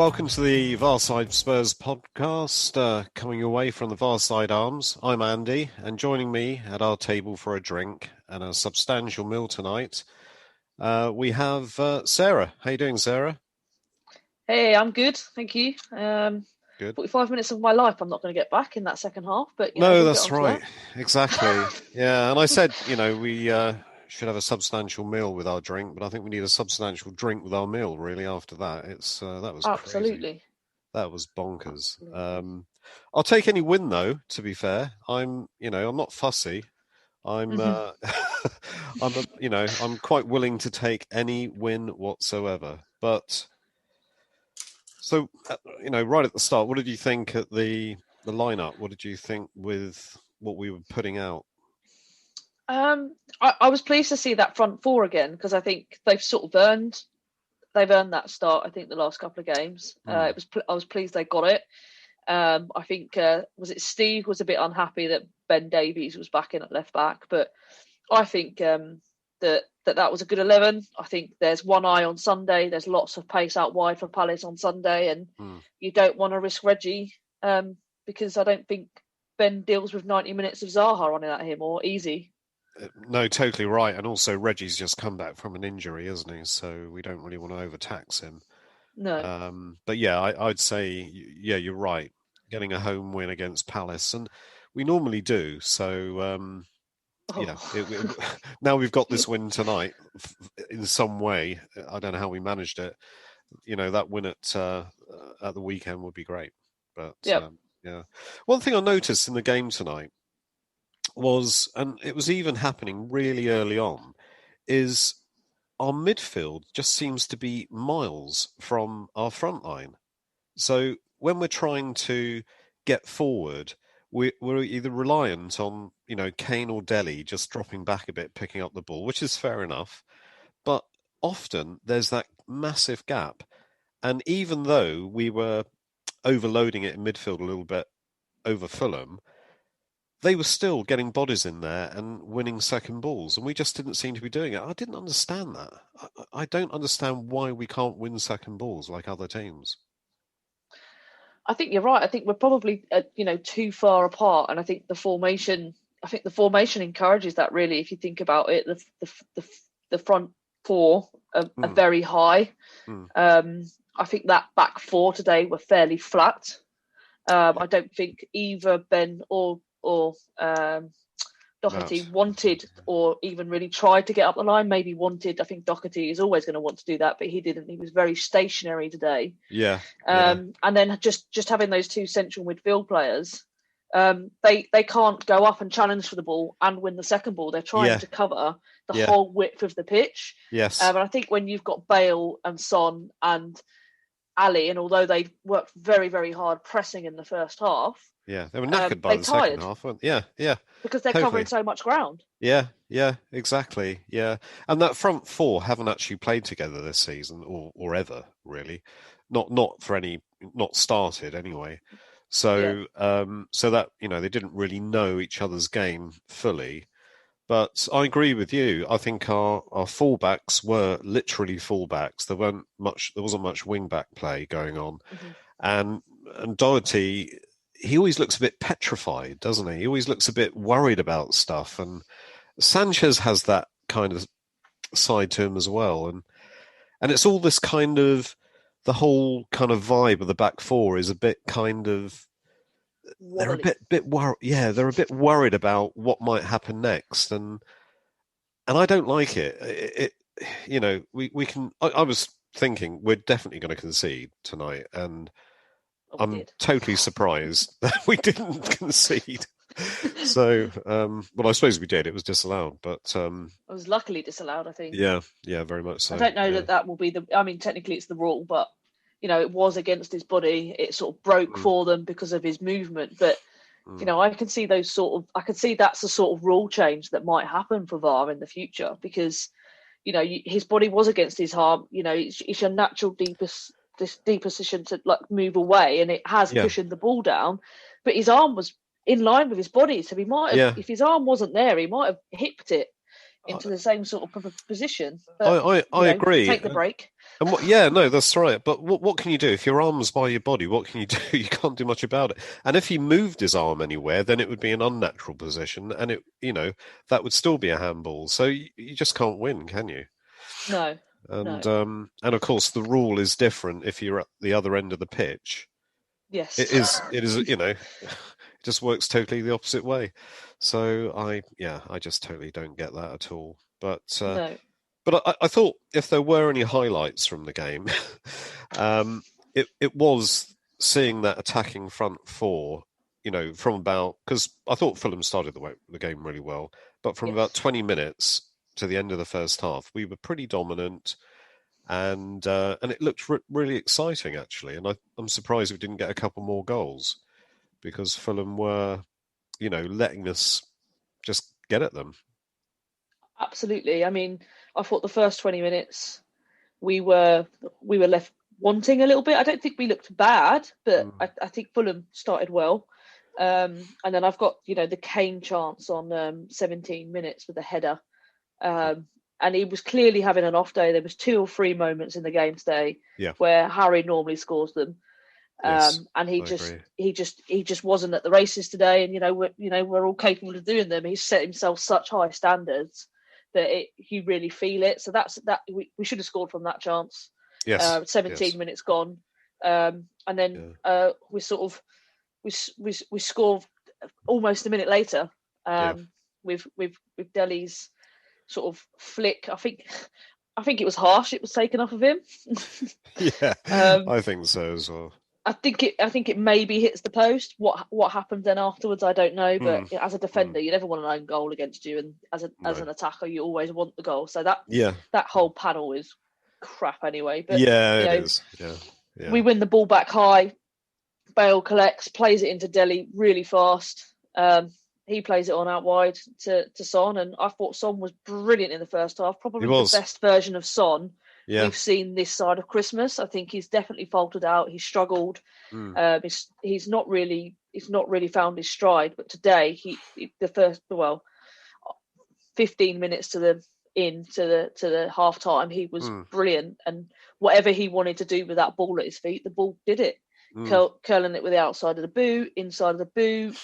welcome to the Varside Spurs podcast, coming your way from the Varside Arms. I'm Andy, and joining me at our table for a drink and a substantial meal tonight, we have Sarah. How you doing, Sarah? Hey, I'm good, thank you. Good. 45 minutes of my life I'm not going to get back in that second half, but No, we'll get that's on to right. that. Exactly. Yeah, and I said, we should have a substantial meal with our drink, but I think we need a substantial drink with our meal, really, after that. That was crazy. Absolutely. That was bonkers. Absolutely. I'll take any win though, to be fair. I'm not fussy. I'm, Mhm. I'm quite willing to take any win whatsoever. But so, right at the start, what did you think at the lineup? What did you think with what we were putting out? I was pleased to see that front four again because I think they've earned that start. I think the last couple of games, I was pleased they got it. I think was it Steve was a bit unhappy that Ben Davies was back in at left back, but I think that was a good 11. I think there's one eye on Sunday. There's lots of pace out wide for Palace on Sunday, and you don't want to risk Reggie because I don't think Ben deals with 90 minutes of Zaha running at him or easy. No, totally right. And also, Reggie's just come back from an injury, isn't he? So we don't really want to overtax him. No. But yeah, I'd say, yeah, you're right. Getting a home win against Palace, and we normally do. So, yeah, now we've got this win tonight in some way. I don't know how we managed it. That win at the weekend would be great. But Yep. yeah, one thing I noticed in the game tonight was, and it was even happening really early on, is our midfield just seems to be miles from our front line. So when we're trying to get forward, we're either reliant on, Kane or Delhi just dropping back a bit, picking up the ball, which is fair enough. But often there's that massive gap. And even though we were overloading it in midfield a little bit over Fulham, they were still getting bodies in there and winning second balls, and we just didn't seem to be doing it. I didn't understand that. I don't understand why we can't win second balls like other teams. I think you're right. I think we're probably too far apart, and I think the formation. I think the formation encourages that. Really, if you think about it, the front four are very high. I think that back four today were fairly flat. I don't think either Ben or Doherty wanted or even really tried to get up the line. Maybe wanted. I think Doherty is always going to want to do that, but he didn't. He was very stationary today. Yeah. And then just having those two central midfield players, they can't go up and challenge for the ball and win the second ball. They're trying to cover the whole width of the pitch. Yes. And I think when you've got Bale and Son and Ali, and although they worked very, very hard pressing in the first half, yeah, they were knackered by the second half, weren't they? Yeah. Because they're covering so much ground. Yeah, exactly. Yeah. And that front four haven't actually played together this season or ever, really. Not started anyway. So so that, they didn't really know each other's game fully. But I agree with you. I think our fullbacks were literally fullbacks. There wasn't much wing back play going on. And Doherty, he always looks a bit petrified, doesn't he? He always looks a bit worried about stuff. And Sanchez has that kind of side to him as well. And it's all this kind of, the whole kind of vibe of the back four is a bit kind of, they're a bit worried. Yeah, they're a bit worried about what might happen next. And I don't like it. We can, I was thinking we're definitely going to concede tonight. And I'm totally surprised that we didn't concede. So, well, I suppose we did. It was disallowed, but it was luckily disallowed, I think. Yeah, very much so. I don't know that will be I mean, technically it's the rule, but it was against his body. It sort of broke for them because of his movement. But I can see that's the sort of rule change that might happen for VAR in the future because his body was against his arm. It's your natural deepest position to move away, and it has cushioned the ball down, but his arm was in line with his body, so he might have if his arm wasn't there, he might have hipped it into the same sort of position. But I agree. take the break. And no, that's right. But what can you do if your arm's by your body? What can you do? You can't do much about it. And if he moved his arm anywhere, then it would be an unnatural position, and that would still be a handball. So you just can't win, can you? No. And of course the rule is different if you're at the other end of the pitch. Yes, it is. It just works totally the opposite way. So I just totally don't get that at all. But no. But I thought if there were any highlights from the game, it was seeing that attacking front four, from about, because I thought Fulham started the game really well, but from about 20 minutes to the end of the first half, we were pretty dominant, and it looked really exciting, actually. And I'm surprised we didn't get a couple more goals, because Fulham were, letting us just get at them. Absolutely. I mean, I thought the first 20 minutes we were left wanting a little bit. I don't think we looked bad, but I think Fulham started well. And then I've got, the Kane chance on 17 minutes with a header. And he was clearly having an off day. There was 2 or 3 moments in the game today where Harry normally scores them. And he just wasn't at the races today. And, we're all capable of doing them. He's set himself such high standards that you really feel it. So we should have scored from that chance. Yes. 17 minutes gone. And then we scored almost a minute later with Dele's sort of flick. I think it was harsh. It was taken off of him. I think so as well. I think it maybe hits the post. What happened then afterwards, I don't know. But as a defender, you never want an own goal against you, and as an attacker, you always want the goal. So that whole panel is crap anyway. But it is. Yeah. We win the ball back high. Bale collects, plays it into Dele really fast. He plays it on out wide to Son, and I thought Son was brilliant in the first half. Probably the best version of Son we've seen this side of Christmas. I think he's definitely faltered out. He's struggled. He's not really found his stride. But today, the first 15 minutes to the half time, he was brilliant. And whatever he wanted to do with that ball at his feet, the ball did it. Curling it with the outside of the boot, inside of the boot,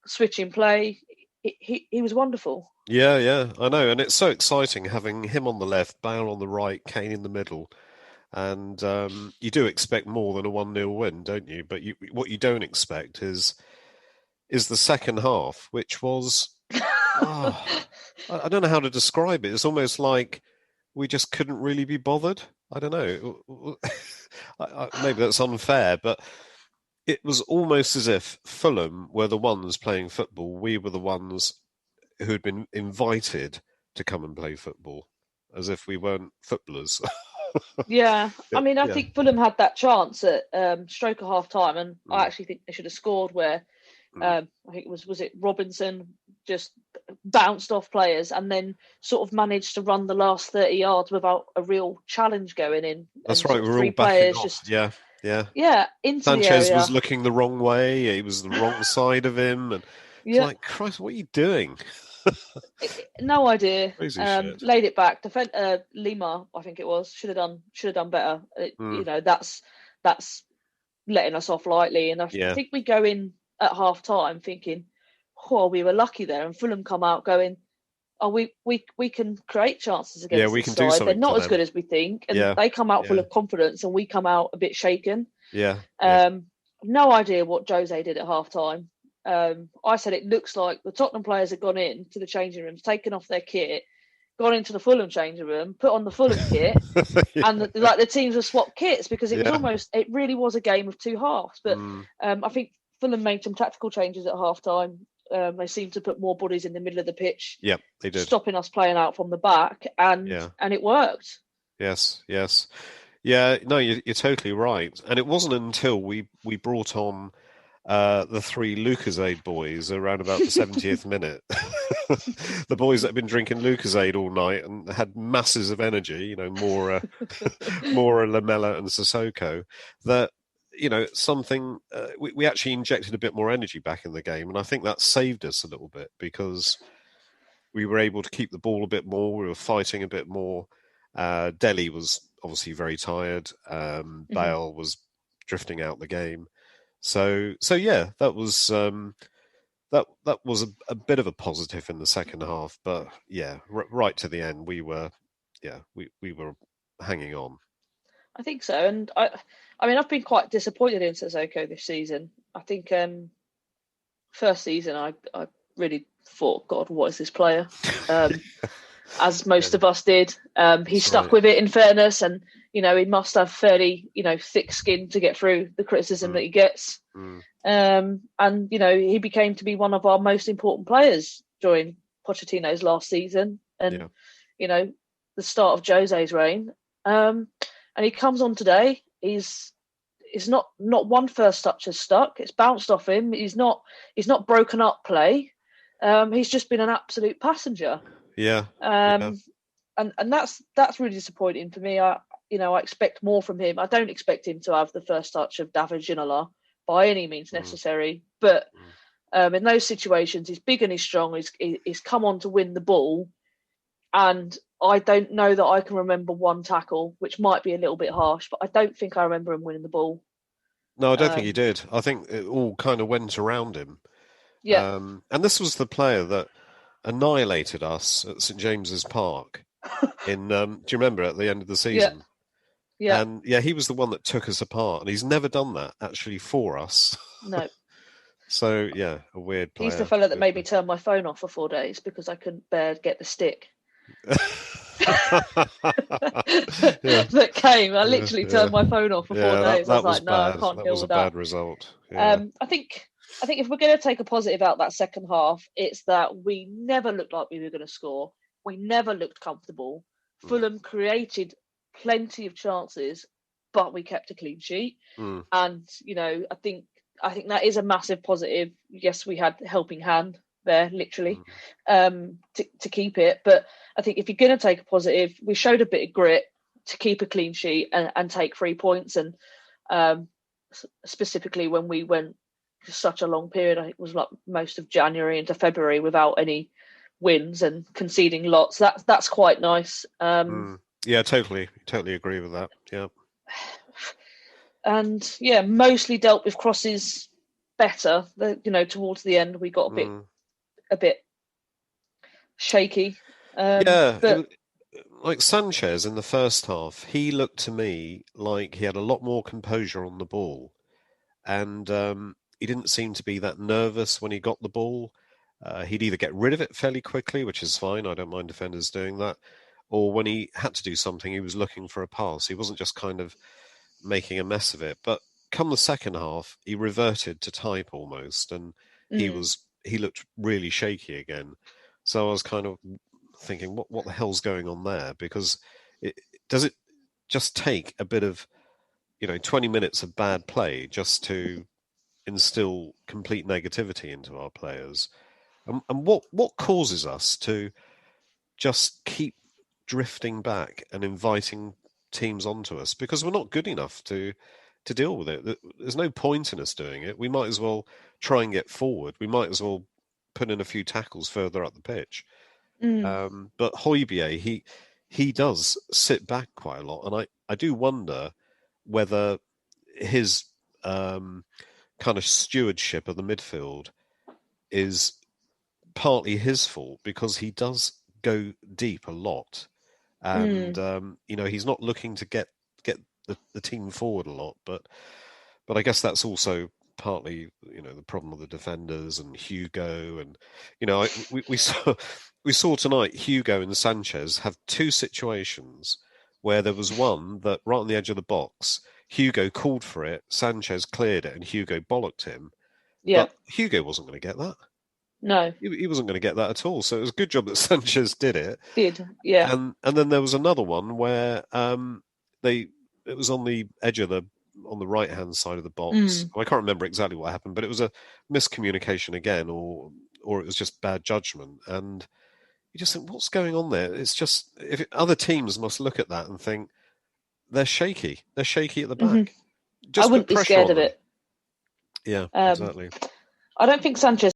switching play. He was wonderful. Yeah, I know. And it's so exciting having him on the left, Bale on the right, Kane in the middle. And you do expect more than a 1-0 win, don't you? But what you don't expect is the second half, which was... I don't know how to describe it. It's almost like we just couldn't really be bothered. I don't know. Maybe that's unfair, but it was almost as if Fulham were the ones playing football. We were the ones who had been invited to come and play football, as if we weren't footballers. I mean, I think Fulham had that chance at stroke of half time, and I actually think they should have scored where I think was it Robinson just bounced off players and then sort of managed to run the last 30 yards without a real challenge going in. That's right. We're 3 all backing off. just into Sanchez the area. was looking the wrong way. He was the wrong side of him, and it's like, Christ, what are you doing? No idea. Laid it back. Lima, I think it was, should have done better. That's letting us off lightly, and I think we go in at half time thinking, we were lucky there, and Fulham come out going, we can create chances against we this can do side. something. They're not as good as we think, and they come out full of confidence, and we come out a bit shaken. No idea what Jose did at half time. I said it looks like the Tottenham players had gone in to the changing rooms, taken off their kit, gone into the Fulham changing room, put on the Fulham kit, and the teams have swapped kits, because it was it really was a game of 2 halves. But I think Fulham made some tactical changes at half time. They seemed to put more bodies in the middle of the pitch. Yeah, they did, stopping us playing out from the back, and it worked. Yes. Yeah, no, you're totally right. And it wasn't until we brought on the 3 Lucozade boys around about the 70th minute. The boys that had been drinking Lucozade all night and had masses of energy, Mora, Lamella and Sissoko, that, something, we actually injected a bit more energy back in the game. And I think that saved us a little bit, because we were able to keep the ball a bit more. We were fighting a bit more. Delhi was obviously very tired. Bale was drifting out the game. So yeah, that was that was a bit of a positive in the second half. But yeah, right to the end, we were hanging on. I think so, and I mean, I've been quite disappointed in Sissoko this season. I think first season, I really thought, God, what is this player? As most of us did. He stuck with it, in fairness, and he must have fairly thick skin to get through the criticism that he gets. And he became to be one of our most important players during Pochettino's last season, and the start of Jose's reign. And he comes on today. He's not one first touch has stuck. It's bounced off him. He's not broken up play. He's just been an absolute passenger. Yeah. And that's really disappointing for me. I expect more from him. I don't expect him to have the first touch of David Ginola by any means necessary. But in those situations, he's big and he's strong. He's come on to win the ball. And I don't know that I can remember one tackle, which might be a little bit harsh, but I don't think I remember him winning the ball. No, I don't think he did. I think it all kind of went around him. Yeah. And this was the player that annihilated us at St James's Park in do you remember at the end of the season? Yeah. And he was the one that took us apart, and he's never done that actually for us. No. So yeah, a weird player. He's the fella that made me turn my phone off for 4 days because I couldn't bear to get the stick. That came. I literally turned my phone off for 4 days. I was like, no, I can't deal with that. That was a bad result. Yeah. I think if we're going to take a positive out that second half, it's that we never looked like we were going to score. We never looked comfortable. Fulham created plenty of chances, but we kept a clean sheet. And I think that is a massive positive. Yes, we had a helping hand there, literally, to keep it. But I think if you're going to take a positive, we showed a bit of grit to keep a clean sheet and take 3 points. And specifically when we went for such a long period, I think it was like most of January into February without any wins and conceding lots. That's quite nice. Yeah, totally agree with that. Yeah. And mostly dealt with crosses better. Towards the end we got a bit shaky. But like Sanchez in the first half, he looked to me like he had a lot more composure on the ball, and he didn't seem to be that nervous when he got the ball. He'd either get rid of it fairly quickly, which is fine. I don't mind defenders doing that. Or when he had to do something, he was looking for a pass. He wasn't just kind of making a mess of it. But come the second half, he reverted to type almost, and he looked really shaky again. So I was kind of thinking, what the hell's going on there? Because does it just take a bit of 20 minutes of bad play just to instill complete negativity into our players? And what causes us to just keep drifting back and inviting teams onto us? Because we're not good enough to deal with it. There's no point in us doing it. We might as well try and get forward. We might as well put in a few tackles further up the pitch. But Højbjerg, he does sit back quite a lot, and I do wonder whether his kind of stewardship of the midfield is partly his fault, because he does go deep a lot, and he's not looking to get the team forward a lot, but I guess that's also partly the problem with the defenders and Hugo, and we saw tonight Hugo and Sanchez have two situations where there was one that right on the edge of the box, Hugo called for it, Sanchez cleared it, and Hugo bollocked him. Yeah. But Hugo wasn't going to get that. No. He wasn't going to get that at all. So it was a good job that Sanchez did it. Yeah. And then there was another one where it was on the edge of on the right hand side of the box. I can't remember exactly what happened, but it was a miscommunication again, or it was just bad judgment. And you just think, what's going on there? It's just, other teams must look at that and think they're shaky. They're shaky at the back. I wouldn't be scared of it. Yeah, exactly. I don't think Sanchez